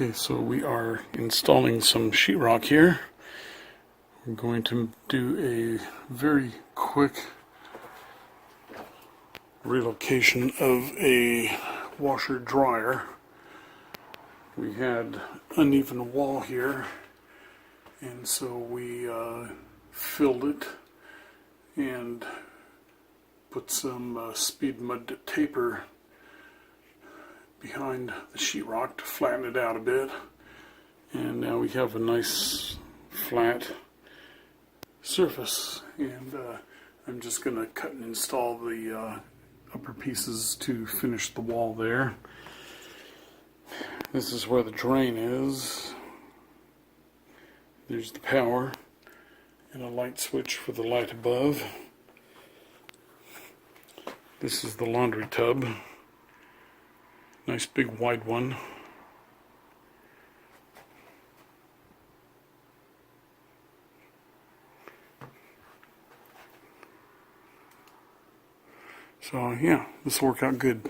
Okay, so we are installing some sheetrock here. We're going to do a very quick relocation of a washer dryer. We had uneven wall here, and so we filled it and put some speed mud taper behind the sheetrock to flatten it out a bit, and now we have a nice flat surface. And I'm just going to cut and install the upper pieces to finish the wall there. This is where the drain is. There's the power and a light switch for the light above. This is the laundry tub. Nice big wide one. So yeah, this will work out good.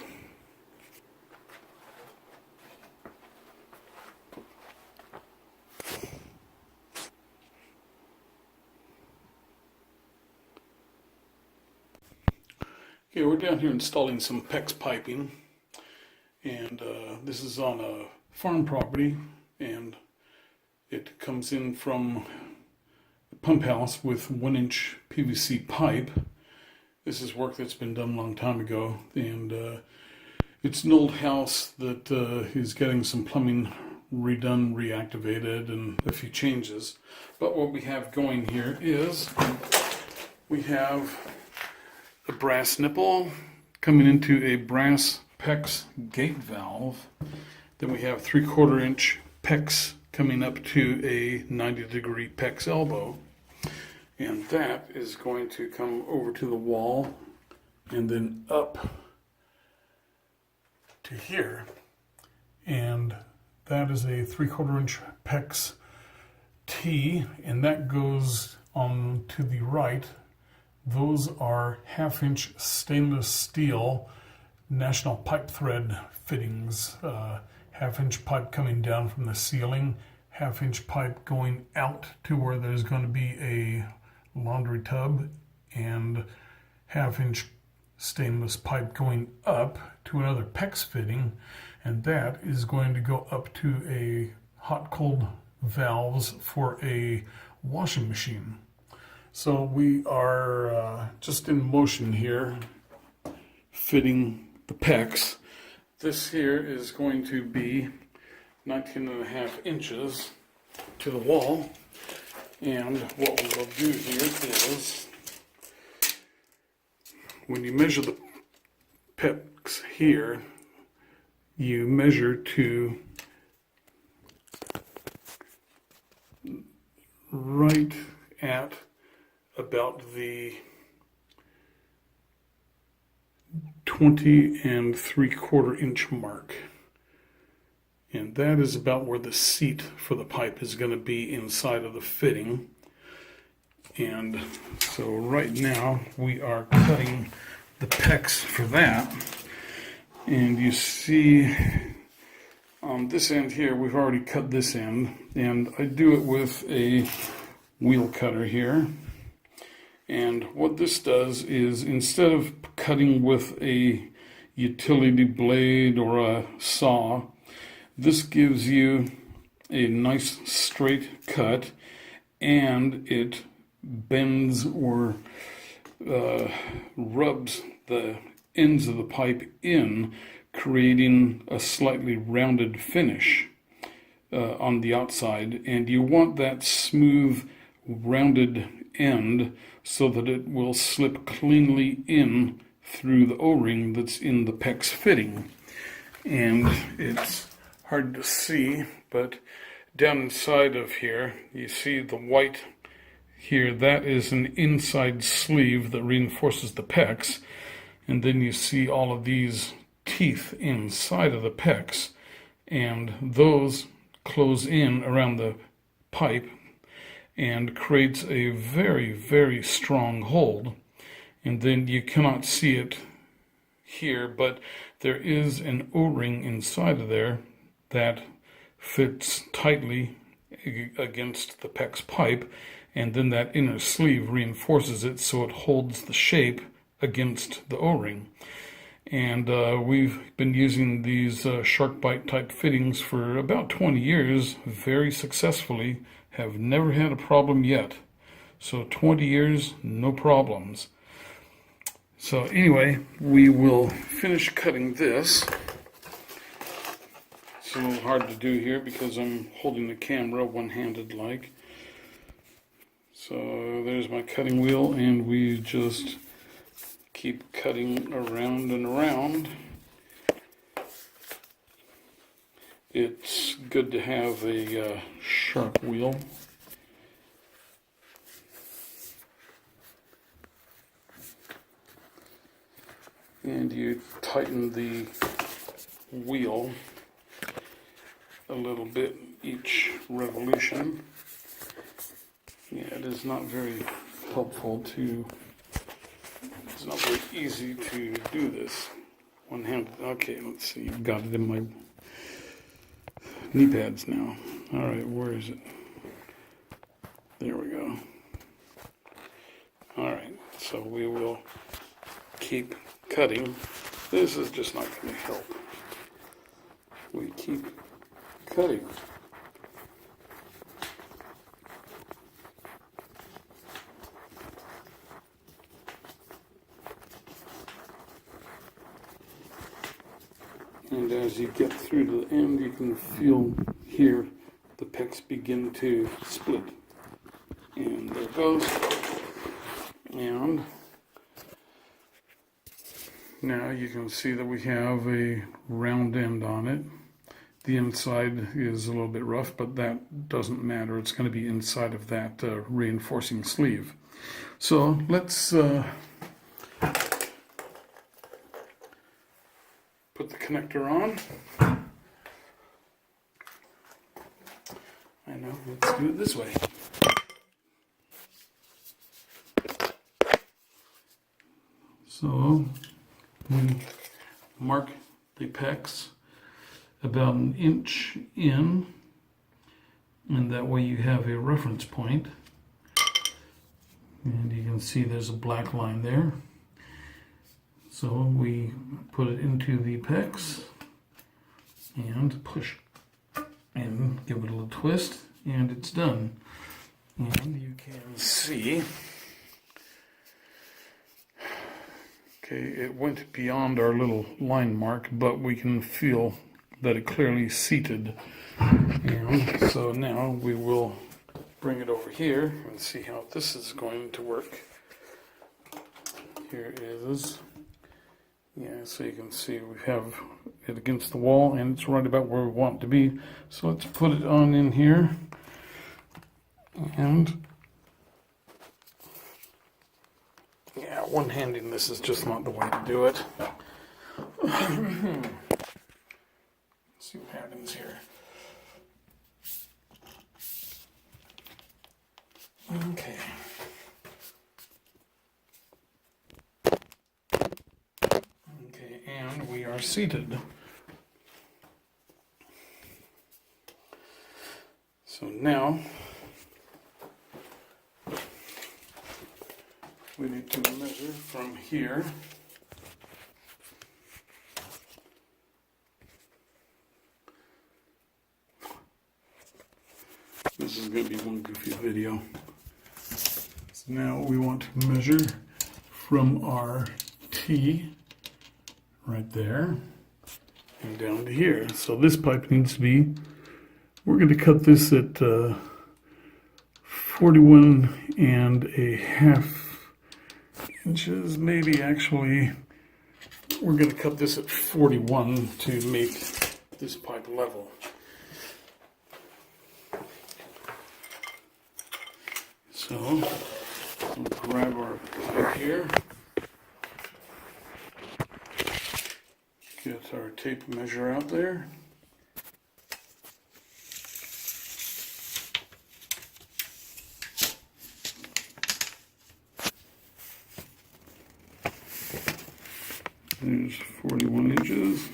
Okay, we're down here installing some PEX piping. And this is on a farm property, and it comes in from the pump house with 1-inch PVC pipe. This is work that's been done a long time ago, and it's an old house that is getting some plumbing redone, reactivated, and a few changes. But what we have going here is we have a brass nipple coming into a brass PEX gate valve. Then we have 3/4 inch PEX coming up to a 90-degree PEX elbow, and that is going to come over to the wall and then up to here, and that is a 3/4 inch PEX T, and that goes on to the right. Those are 1/2 inch stainless steel National pipe thread fittings, 1/2 inch pipe coming down from the ceiling, 1/2 inch pipe going out to where there's going to be a laundry tub, and 1/2 inch stainless pipe going up to another PEX fitting, and that is going to go up to a hot-cold valves for a washing machine. So we are just in motion here, fitting the PEX. This here is going to be 19.5 inches to the wall, and what we will do here is, when you measure the PEX here, you measure to right at about the 20 3/4 inch mark, and that is about where the seat for the pipe is going to be inside of the fitting. And so right now we are cutting the PEX for that, and you see on this end here we've already cut this end, and I do it with a wheel cutter here. And what this does is, instead of cutting with a utility blade or a saw, this gives you a nice straight cut, and it bends or rubs the ends of the pipe in, creating a slightly rounded finish on the outside. And you want that smooth, rounded end so that it will slip cleanly in through the O-ring that's in the PEX fitting. And it's hard to see, but down inside of here, you see the white here, that is an inside sleeve that reinforces the PEX, and then you see all of these teeth inside of the PEX, and those close in around the pipe and creates a very, very strong hold. And then you cannot see it here, but there is an O-ring inside of there that fits tightly against the PEX pipe, and then that inner sleeve reinforces it so it holds the shape against the O-ring. And we've been using these SHARKBITE type fittings for about 20 years very successfully, have never had a problem yet. So 20 years, no problems. So anyway, we will finish cutting this. It's a little hard to do here because I'm holding the camera one-handed like. So there's my cutting wheel, and we just keep cutting around and around. It's good to have a sharp wheel. And you tighten the wheel a little bit each revolution. Yeah, it is not very helpful to, it's not very easy to do this one-handed. Okay, let's see, I've got it in my knee pads now. All right, where is it? There we go. All right, so we will keep cutting. This is just not going to help. We keep cutting. And as you get through to the end, you can feel here the PEX begin to split. And there it goes. And now you can see that we have a round end on it. The inside is a little bit rough, but that doesn't matter. It's going to be inside of that reinforcing sleeve. So let's put the connector on. I know, let's do it this way. So we mark the PEX about 1 inch in, and that way you have a reference point. And you can see there's a black line there. So we put it into the PEX and push and give it a little twist, and it's done. And you can see, okay, it went beyond our little line mark, but we can feel that it clearly seated. And so now we will bring it over here and see how this is going to work. Here it is. Yeah, so you can see we have it against the wall, and it's right about where we want it to be. So let's put it on in here. And yeah, one-handing this is just not the way to do it. Let's see what happens here. Okay. Okay, and we are seated. So now we need to measure from here. This is going to be one goofy video. So now we want to measure from our T right there and down to here. So this pipe needs to be, we're going to cut this at 41.5 inches, maybe actually we're going to cut this at 41 to make this pipe level. So we'll grab our pipe here, get our tape measure out there. There's 41 inches.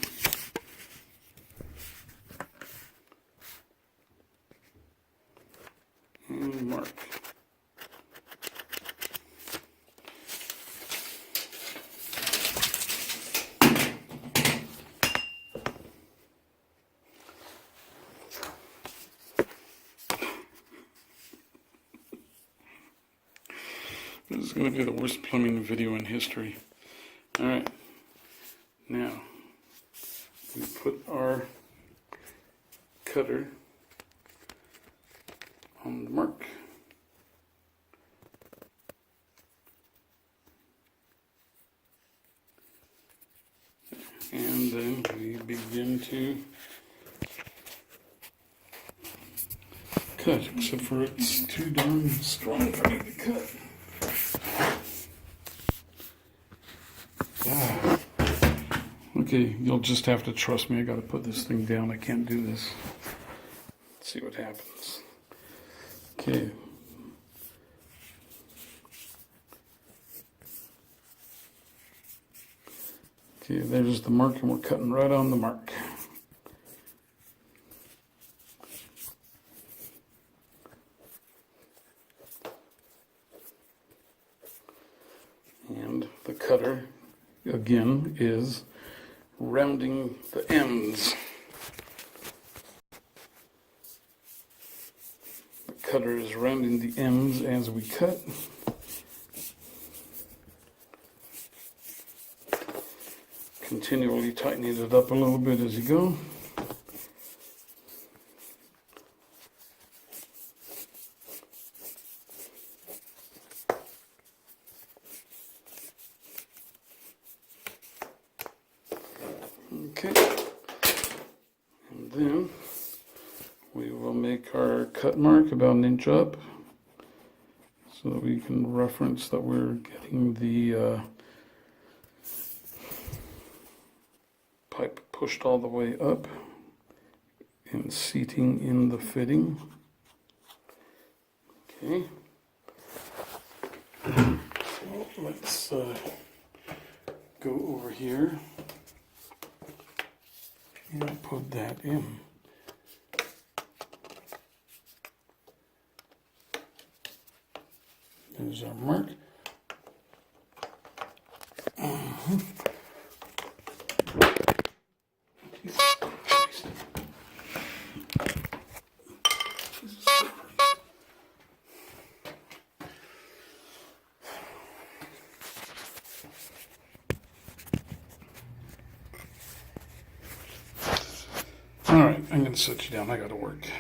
going to be the worst plumbing video in history. Alright, now we put our cutter on the mark. And then we begin to cut, except for it's too darn strong for me to cut. Okay, you'll just have to trust me. I got to put this thing down. I can't do this. Let's see what happens. Okay. Okay, there's the mark, and we're cutting right on the mark. And the cutter, again, is rounding the ends. The cutter is rounding the ends as we cut. Continually tightening it up a little bit as you go. Okay, and then we will make our cut mark about an inch up so that we can reference that we're getting the pipe pushed all the way up and seating in the fitting. Okay, so let's go over here and put that in. There's our mark. All right, I'm going to set you down. I got to work.